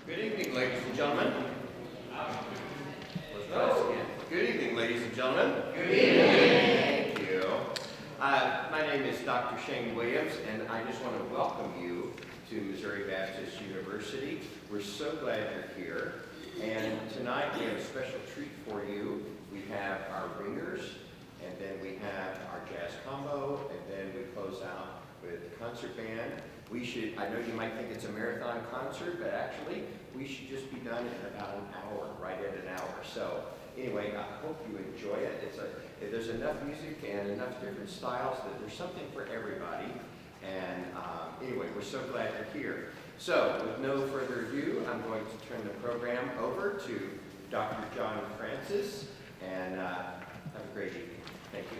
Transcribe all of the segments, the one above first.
Good evening, ladies and gentlemen. Good evening, ladies and gentlemen. Good evening. Thank you. My name is Dr. Shane Williams, and I just want to welcome you to Missouri Baptist University. We're so glad you're here. And tonight we have a special treat for you. We have our ringers, and then we have our jazz combo, and then we close out with the concert band. I know you might think it's a marathon concert, but actually we should just be done in about an hour, right at an hour. So anyway, I hope you enjoy it. There's enough music and enough different styles that there's something for everybody. And anyway, we're so glad you're here. So with no further ado, I'm going to turn the program over to Dr. John Francis, and have a great evening. Thank you.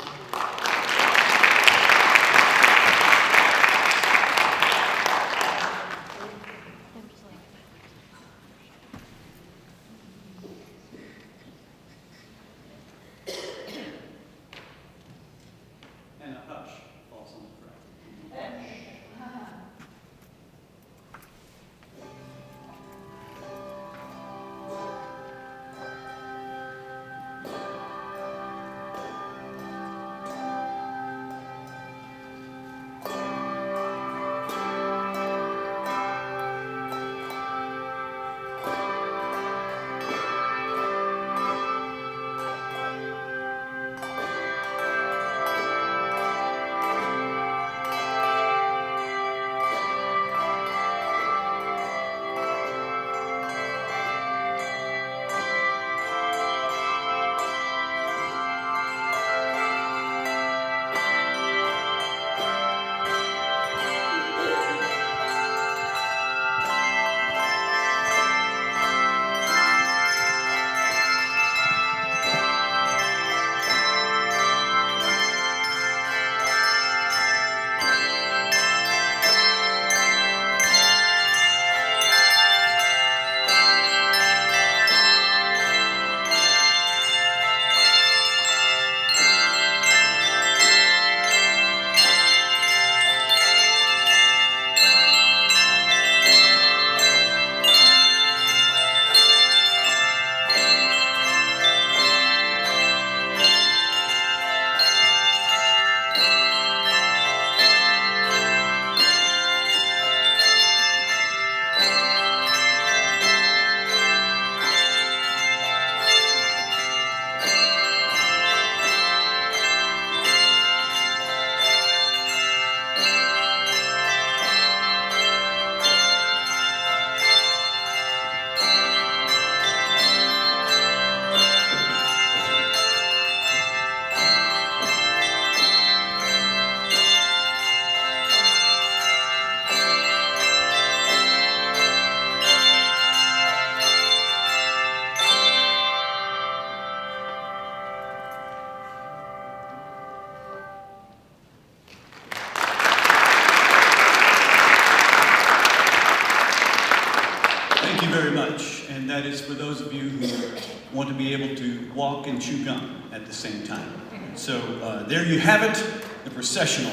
That is for those of you who want to be able to walk and chew gum at the same time. So there you have it, the processional,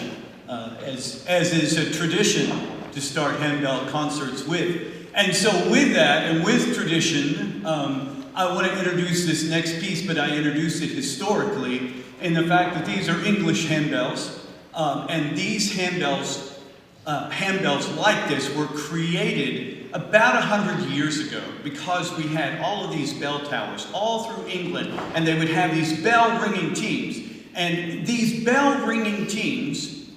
as is a tradition to start handbell concerts with. And so with that, and with tradition, I want to introduce this next piece, but I introduce it historically in the fact that these are English handbells, and these handbells like this were created about 100 years ago because we had all of these bell towers all through England, and they would have these bell ringing teams. And these bell ringing teams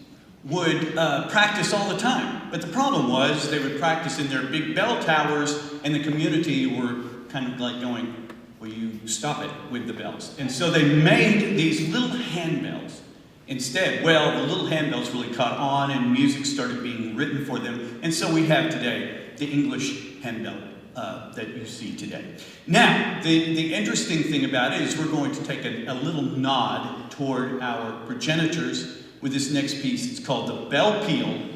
would practice all the time. But the problem was they would practice in their big bell towers, and the community were kind of like going, "Will you stop it with the bells?" And so they made these little handbells instead. Well, the little handbells really caught on, and music started being written for them. And so we have today the English handbell that you see today. Now, the interesting thing about it is we're going to take a little nod toward our progenitors with this next piece. It's called the Bell Peal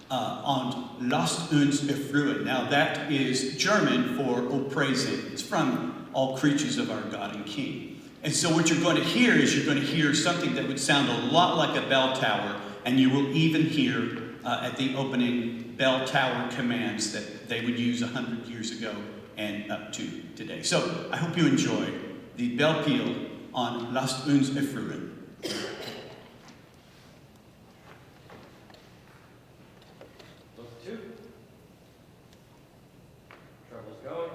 und Lasst uns erfreuen. Now, that is German for O praise Him. It's from All Creatures of Our God and King. And so what you're going to hear is you're going to hear something that would sound a lot like a bell tower, and you will even hear at the opening bell tower commands that they would use 100 years ago and up to today. So I hope you enjoy the bell peal on LASST uns ERFREUEN. Look two. Trouble's going.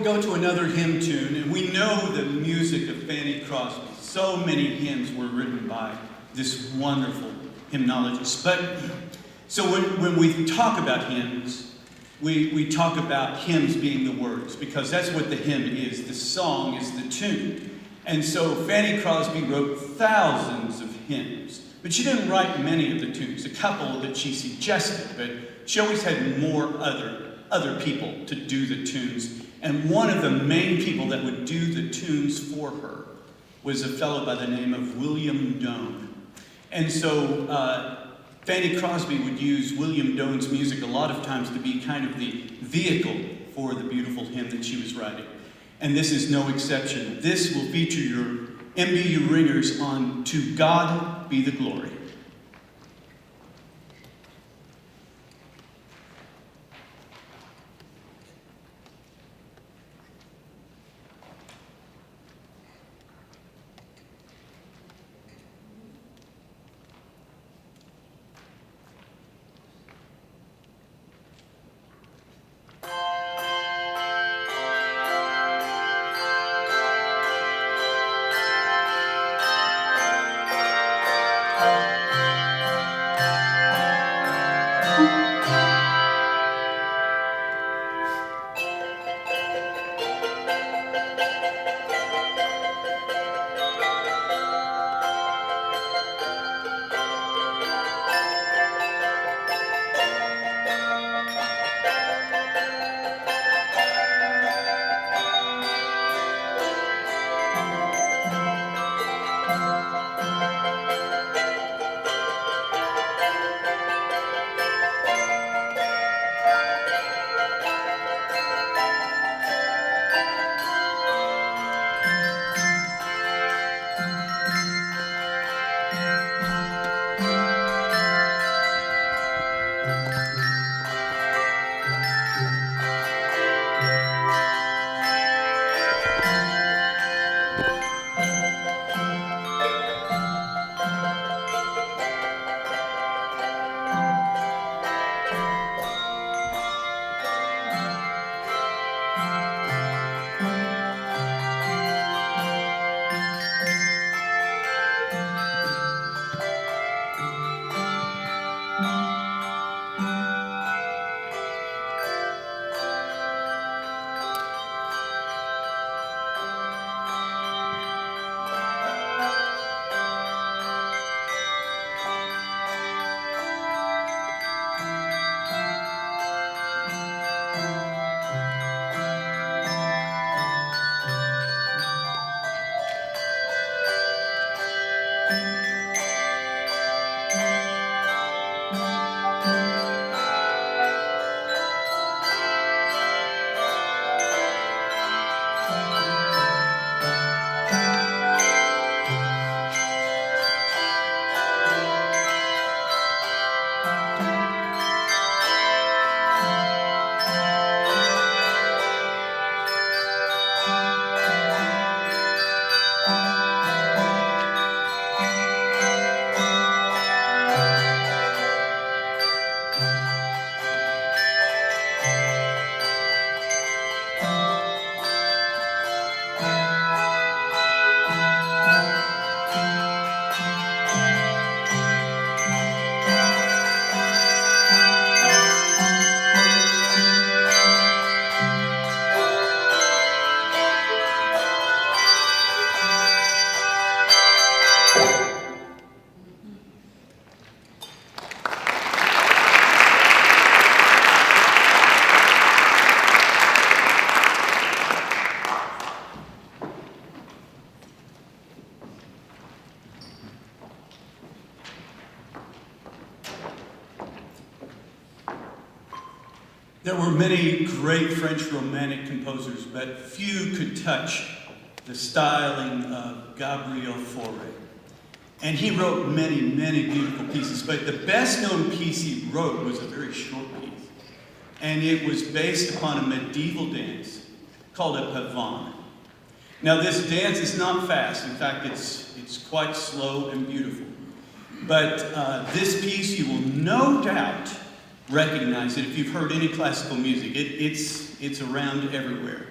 Go to another hymn tune, and we know the music of Fanny Crosby. So many hymns were written by this wonderful hymnologist. But so when we talk about hymns, we talk about hymns being the words, because that's what the hymn is. The song is the tune. And so Fanny Crosby wrote thousands of hymns, but she didn't write many of the tunes. A couple that she suggested, but she always had more other people to do the tunes. And one of the main people that would do the tunes for her was a fellow by the name of William Doane. And so Fanny Crosby would use William Doane's music a lot of times to be kind of the vehicle for the beautiful hymn that she was writing. And this is no exception. This will feature your MBU ringers on To God Be the Glory. Thank you. There were many great French Romantic composers, but few could touch the styling of Gabriel Fauré. And he wrote many, many beautiful pieces, but the best known piece he wrote was a very short piece. And it was based upon a medieval dance called a Pavane. Now this dance is not fast. In fact, it's quite slow and beautiful. But this piece you will no doubt recognize it if you've heard any classical music. It's around everywhere.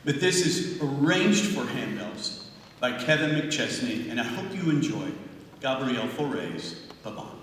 But this is arranged for handbells by Kevin McChesney, and I hope you enjoy Gabriel Fauré's Pavane.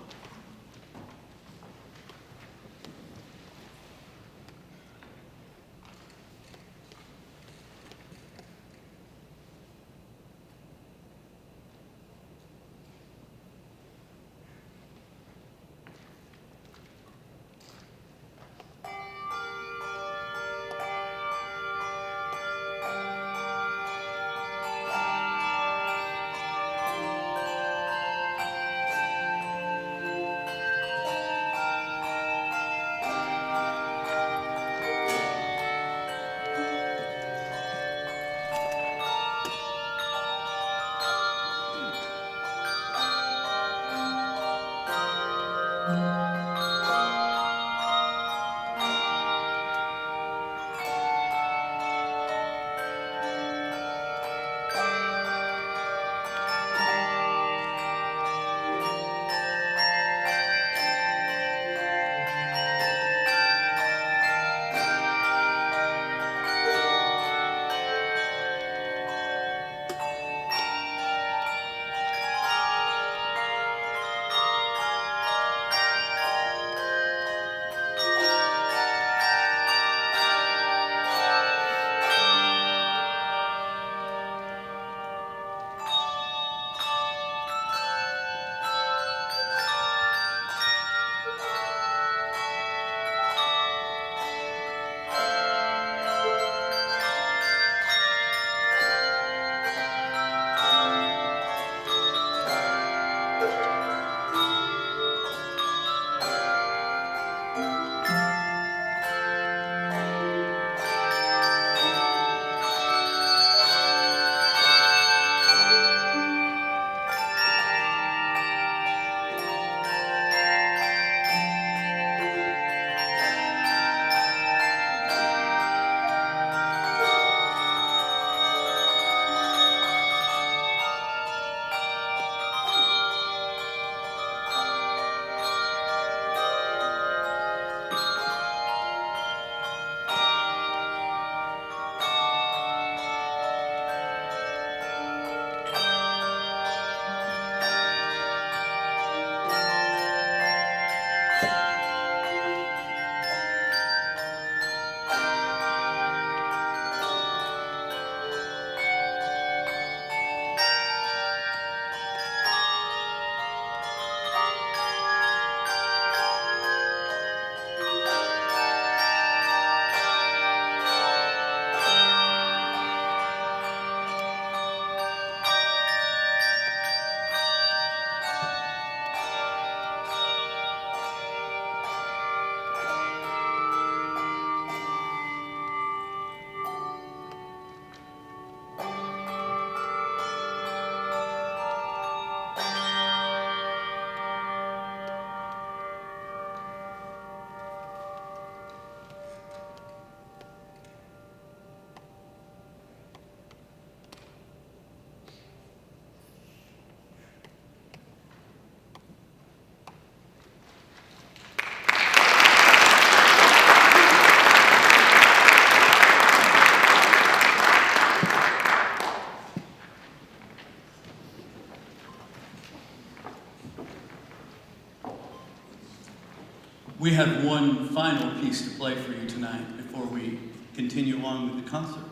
We have one final piece to play for you tonight before we continue along with the concert.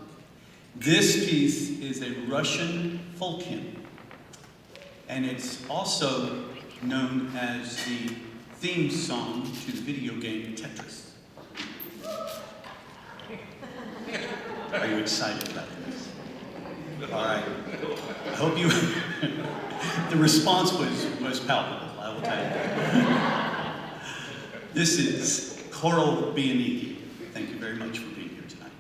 This piece is a Russian folk hymn, and it's also known as the theme song to the video game Tetris. Are you excited about this? All right. I hope you... The response was palpable, I will tell you. This is Korobeiniki. Thank you very much for being here tonight.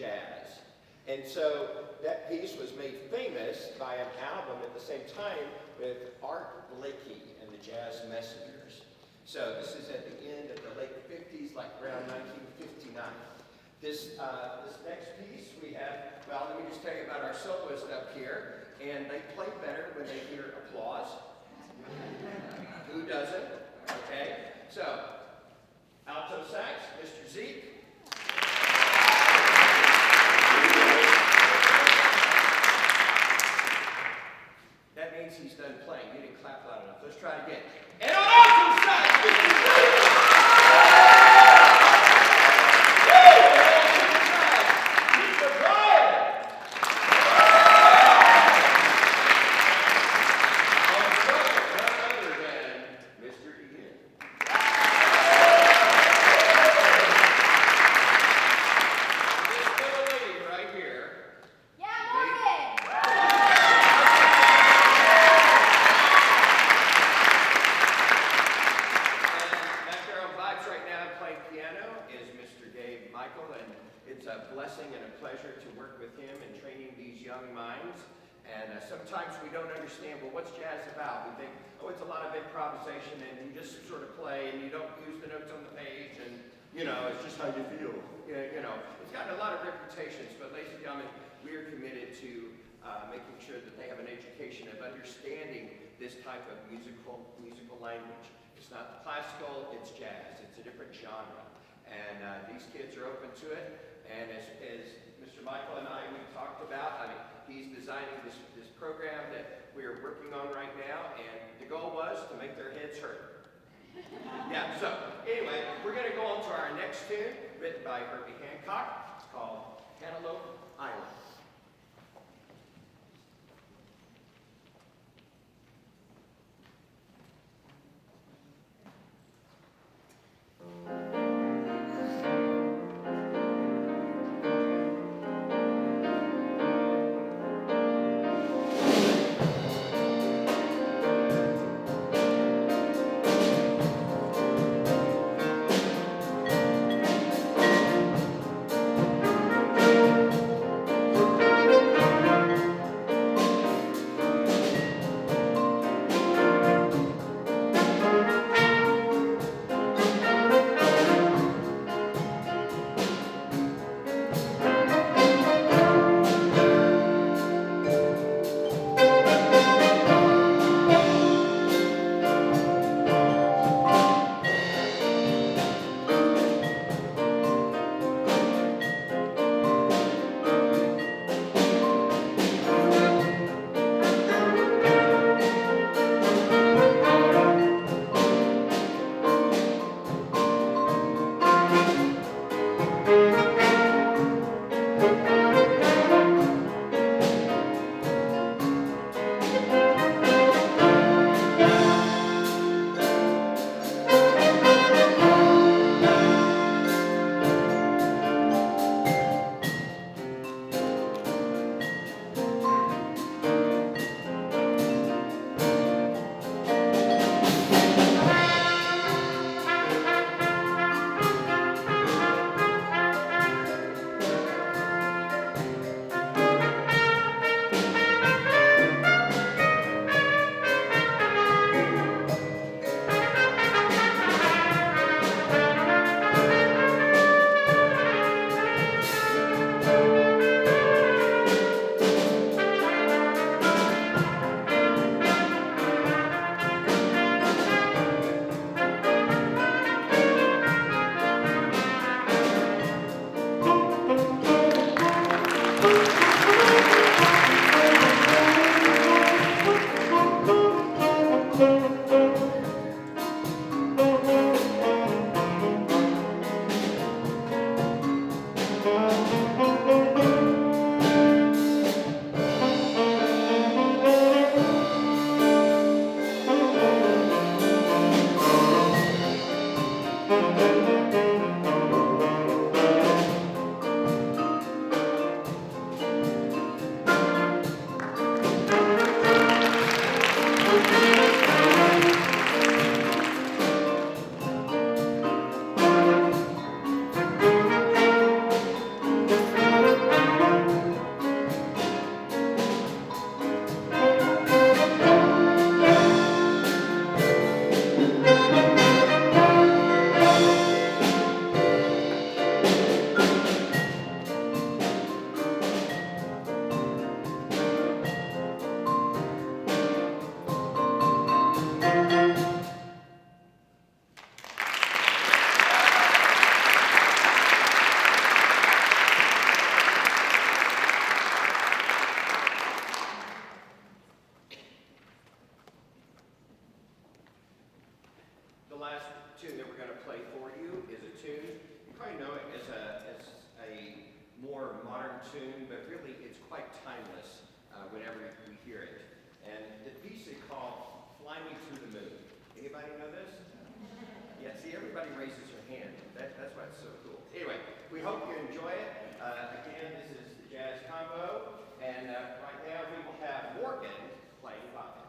jazz. And so that piece was made famous by an album at the same time with Art Blakey and the Jazz Messengers. So this is at the end of the late 50s, like around 1959. This next piece we have, well, let me just tell you about our soloist up here. And they play better when they hear applause. Who doesn't? Okay. So, alto sax, Mr. Zeke. That means he's done playing. You didn't clap loud enough. Let's try it again. And on alto sax, Mr. Zeke. Sometimes we don't understand, well, what's jazz about? We think, oh, it's a lot of improvisation, and you just sort of play, and you don't use the notes on the page, and, you know, it's just how you feel. You know, it's gotten a lot of reputations, but ladies and gentlemen, we are committed to making sure that they have an education of understanding this type of musical language. It's not classical, it's jazz. It's a different genre. And these kids are open to it, and as Mr. Michael and I, we talked about, I mean, he's designing this program that we are working on right now, and the goal was to make their heads hurt. Yeah, so anyway, we're going to go on to our next tune, written by Herbie Hancock. It's called Cantelope Island. Cantelope last tune that we're going to play for you is a tune, you probably know it as a more modern tune, but really it's quite timeless whenever we hear it. And the piece is called Fly Me to the Moon. Anybody know this? Yeah, see, everybody raises their hand. That's why it's so cool. Anyway, we hope you enjoy it. Again, this is the Jazz Combo, and right now we will have Morgan playing vibes.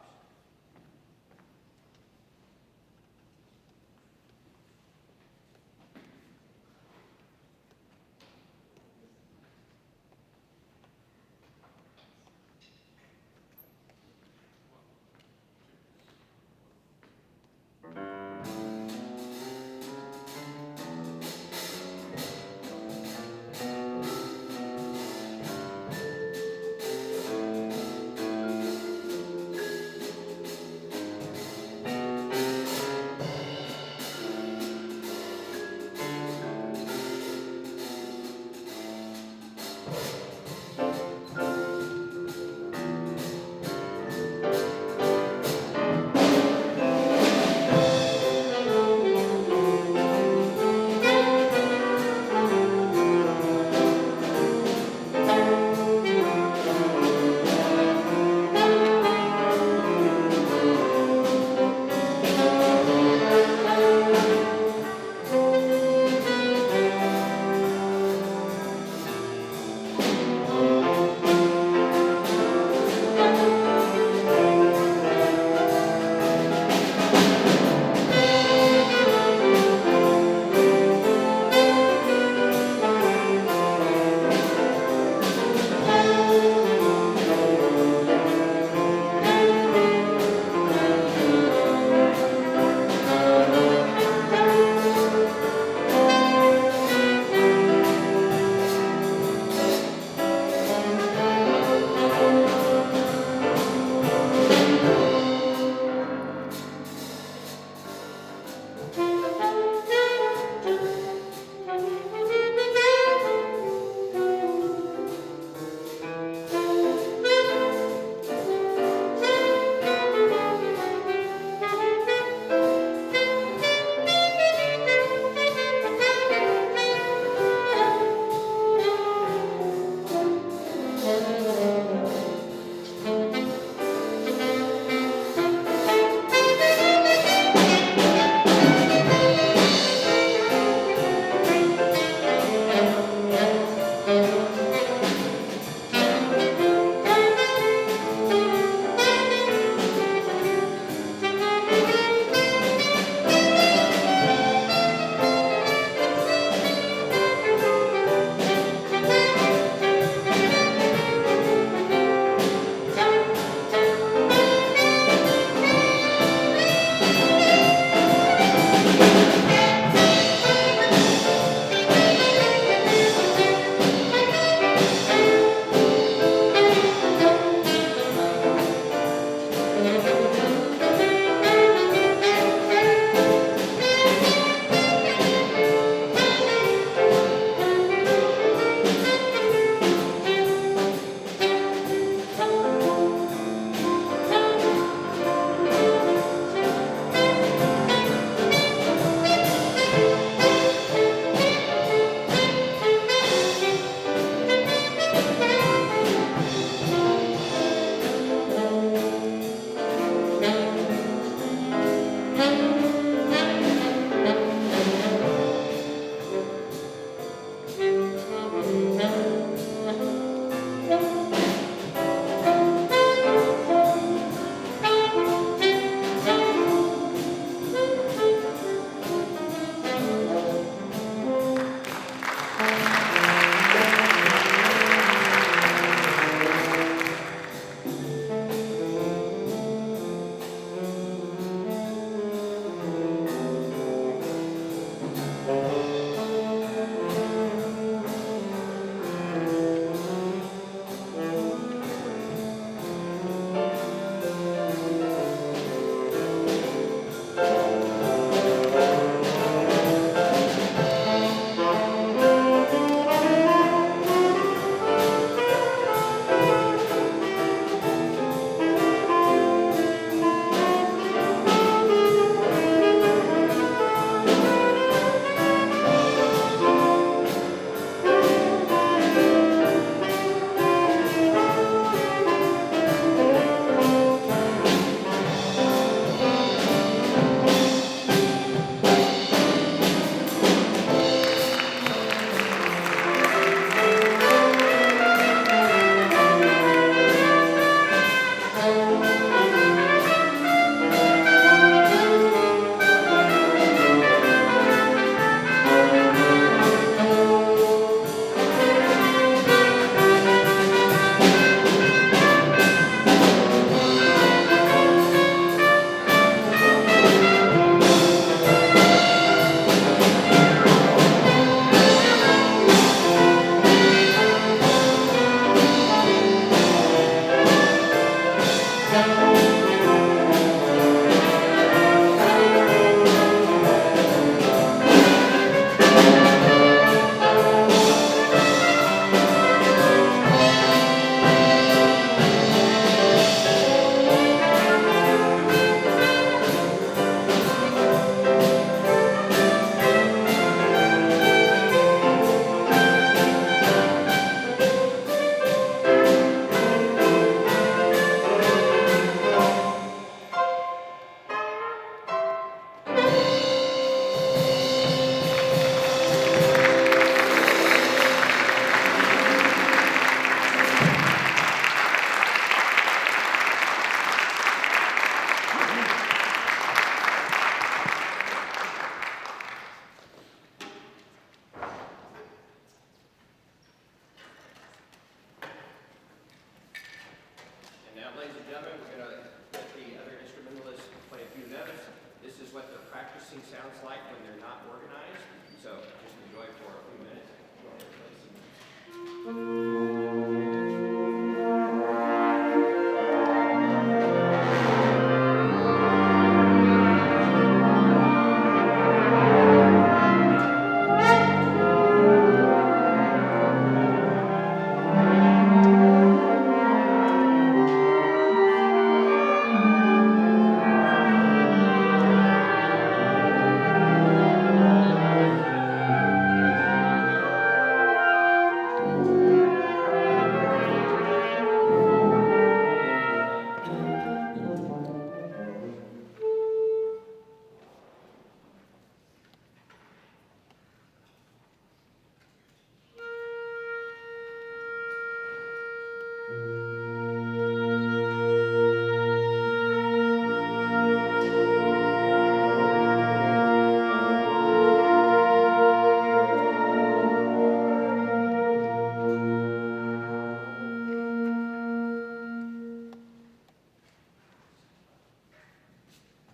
practicing sounds like when they're not organized. So just enjoy for a few minutes. Go ahead and play some music.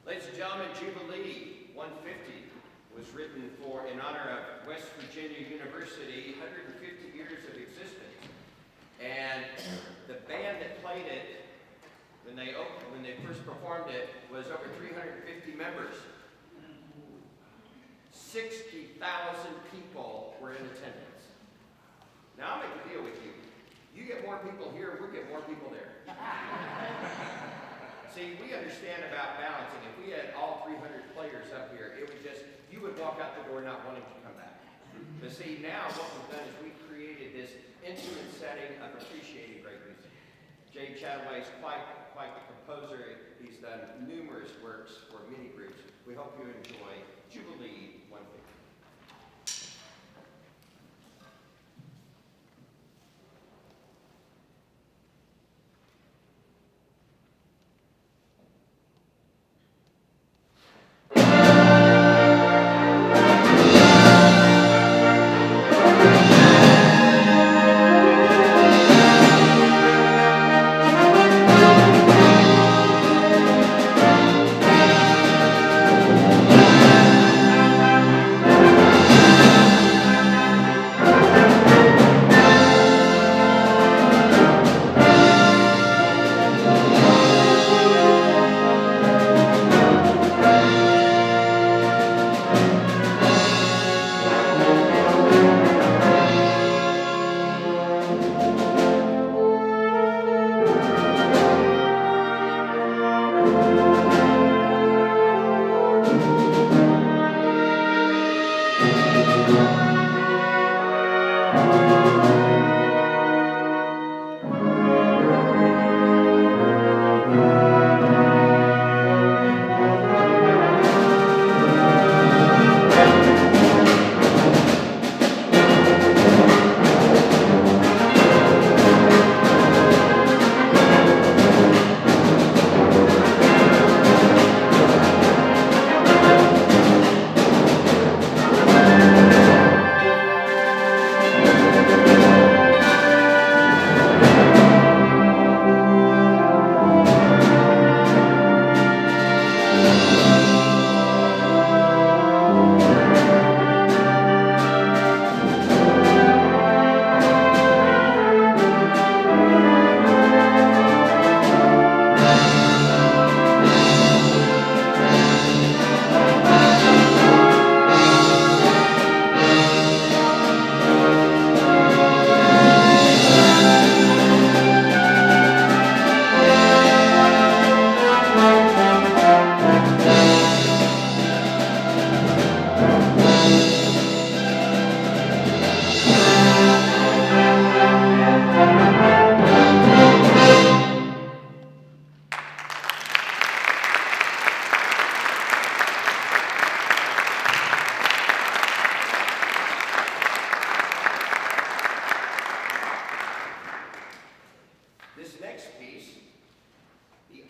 Ladies and gentlemen, Jubilee 150 was written in honor of West Virginia University, 150 years of existence. And the band that played it, when they first performed it, was over 350 members. 60,000 people were in attendance. Now I'll make a deal with you. You get more people here, we'll get more people there. See, we understand about balancing. If we had all 300 players up here, it would just, you would walk out the door not wanting to come back. But see, now what we've done is we've created this intimate setting of appreciating great music. Jay Chattaway is quite the composer. He's done numerous works for many groups. We hope you enjoy Jubilee 150.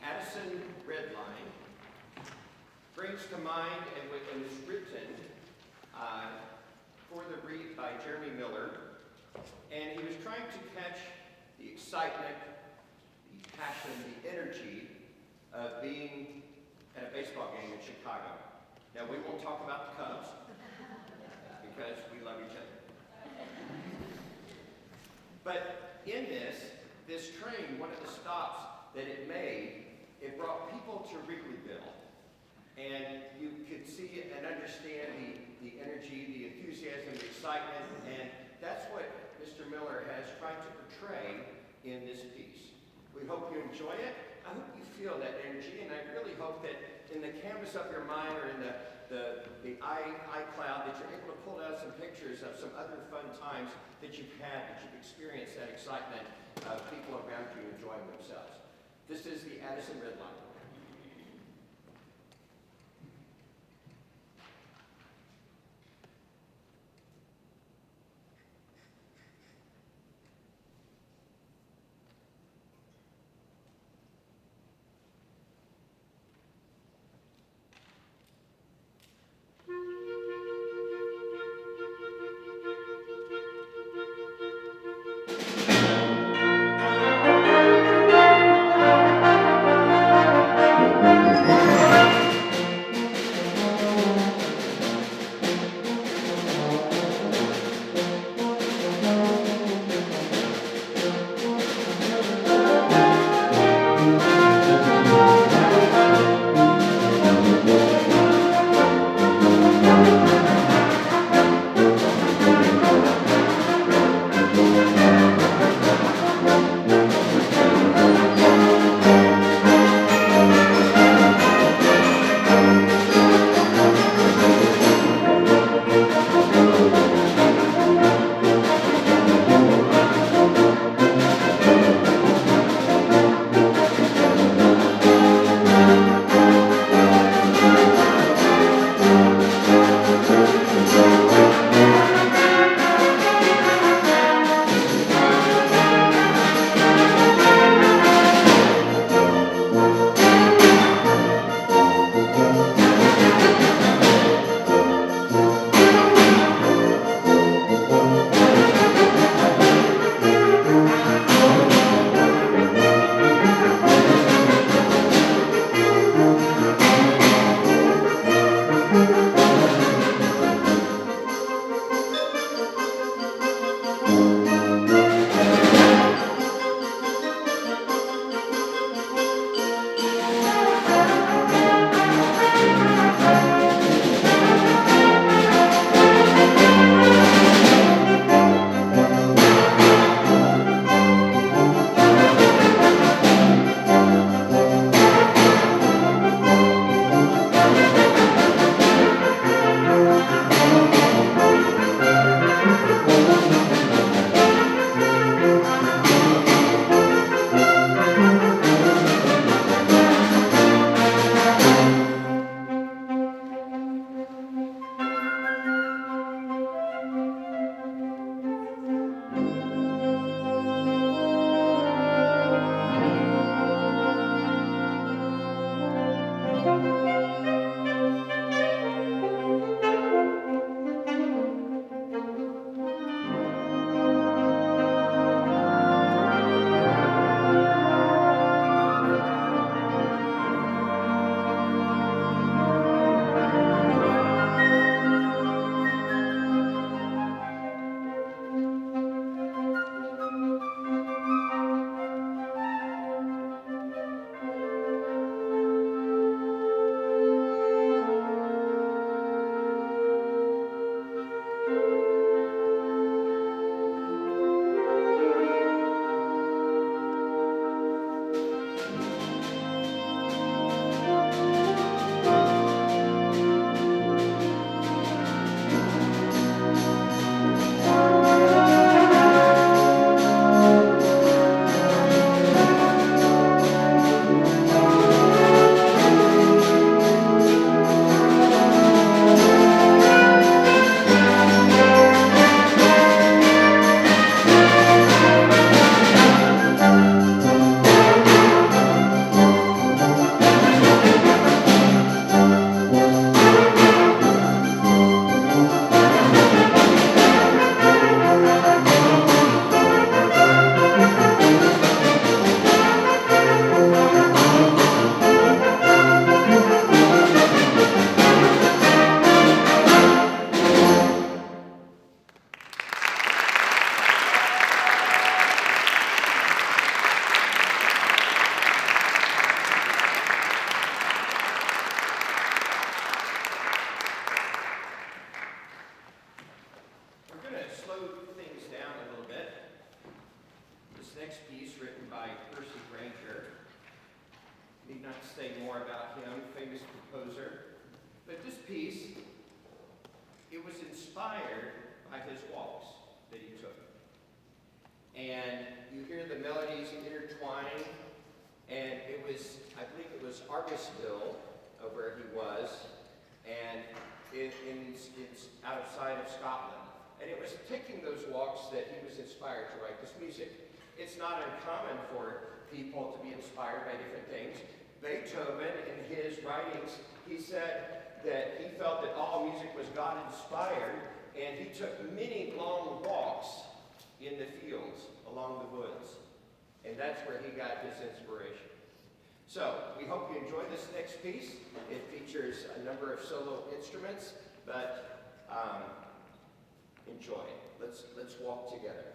Addison red line brings to mind and was written for the read by Jeremy Miller, and he was trying to catch the excitement, the passion, the energy of being at a baseball game in Chicago. Now, we won't talk about the Cubs because we love each other. But in this train, one of the stops that it made, it brought people to Wrigleyville. And you could see and understand the energy, the enthusiasm, the excitement, and that's what Mr. Miller has tried to portray in this piece. We hope you enjoy it. I hope you feel that energy, and I really hope that in the canvas of your mind or in the iCloud that you're able to pull out some pictures of some other fun times that you've had, that you've experienced that excitement of people around you enjoying themselves. This is the Addison Red Line. him, famous composer. But this piece, it was inspired by his walks that he took. And you hear the melodies intertwine, and it was, I believe it was Argosville, where he was, and it's outside of Scotland. And it was taking those walks that he was inspired to write this music. It's not uncommon for people to be inspired by different things. Beethoven, in his writings, he said that he felt that all music was God-inspired, and he took many long walks in the fields, along the woods. And that's where he got his inspiration. So, we hope you enjoy this next piece. It features a number of solo instruments, but enjoy. Let's walk together.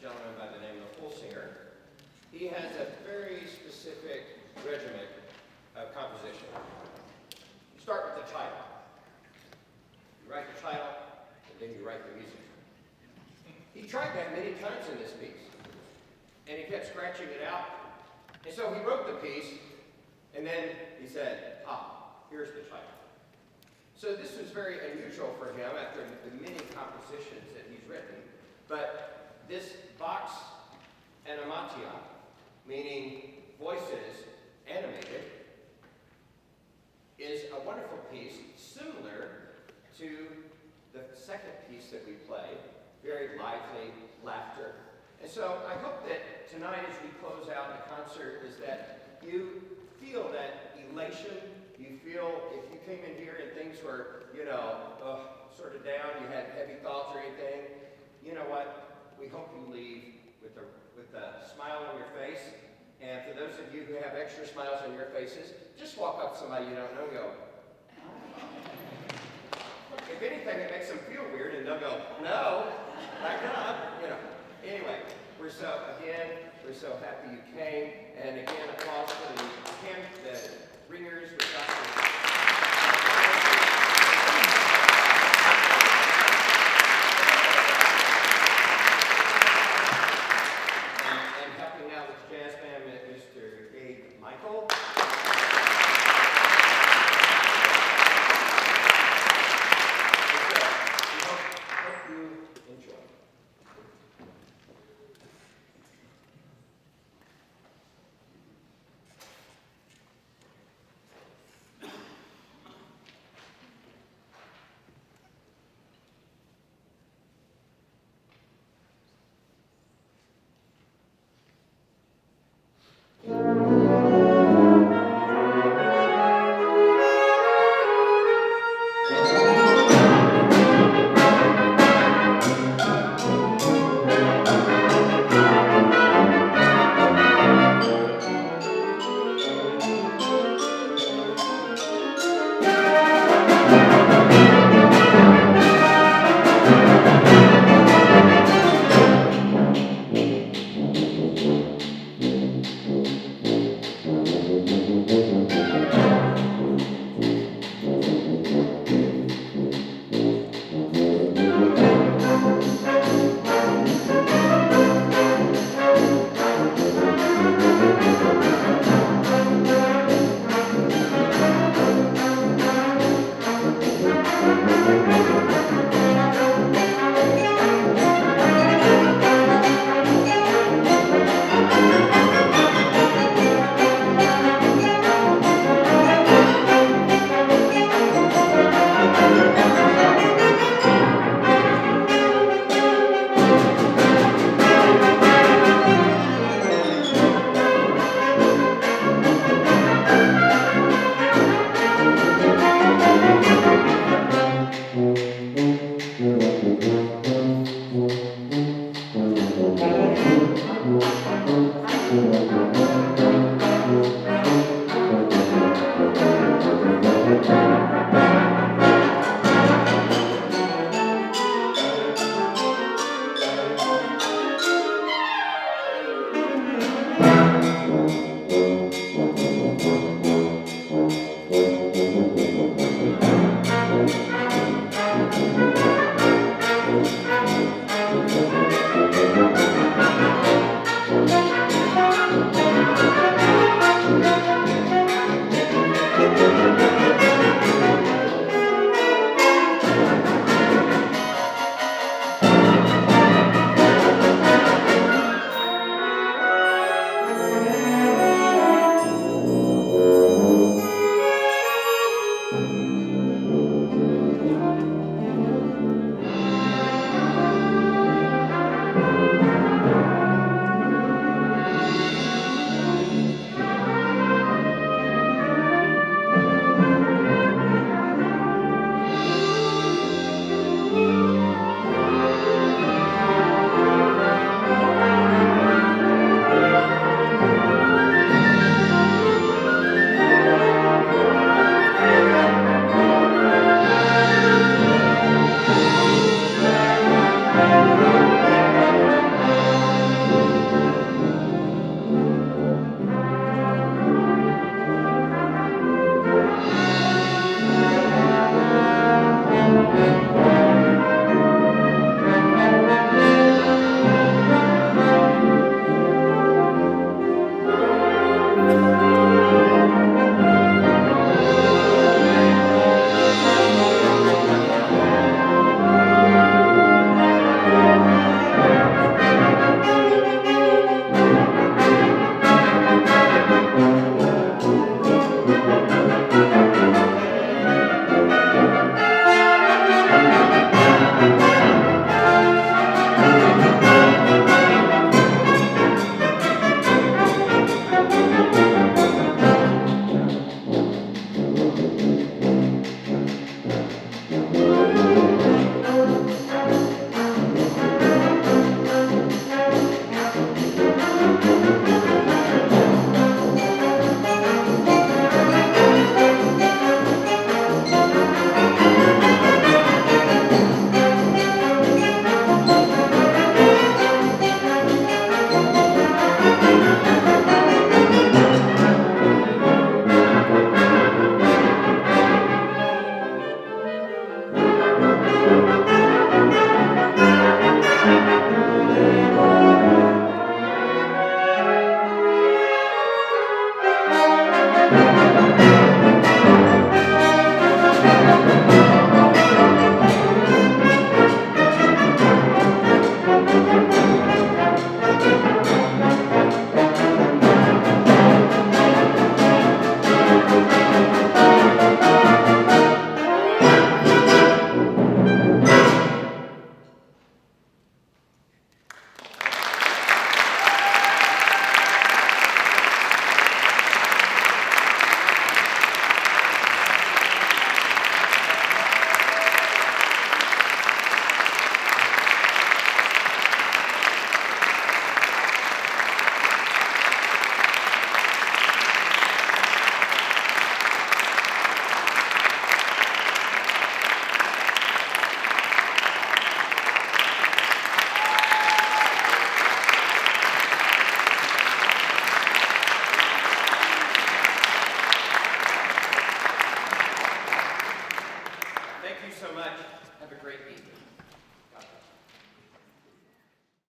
gentleman by the name of Holsinger. He has a very specific regimen of composition. You start with the title. You write the title, and then you write the music. He tried that many times in this piece, and he kept scratching it out. And so he wrote the piece, and then he said, here's the title. So this was very unusual for him after the many compositions that he's written. But this box Animatia, meaning voices animated, is a wonderful piece similar to the second piece that we play, very lively laughter. And so I hope that tonight as we close out the concert is that you feel that elation. You feel if you came in here and things were, sort of down, you had heavy thoughts or anything, you know what? We hope you leave with a smile on your face. And for those of you who have extra smiles on your faces, just walk up to somebody you don't know and go, if anything, it makes them feel weird, and they'll go, no, back up, Anyway, we're so happy you came. And again, applause for the ringers with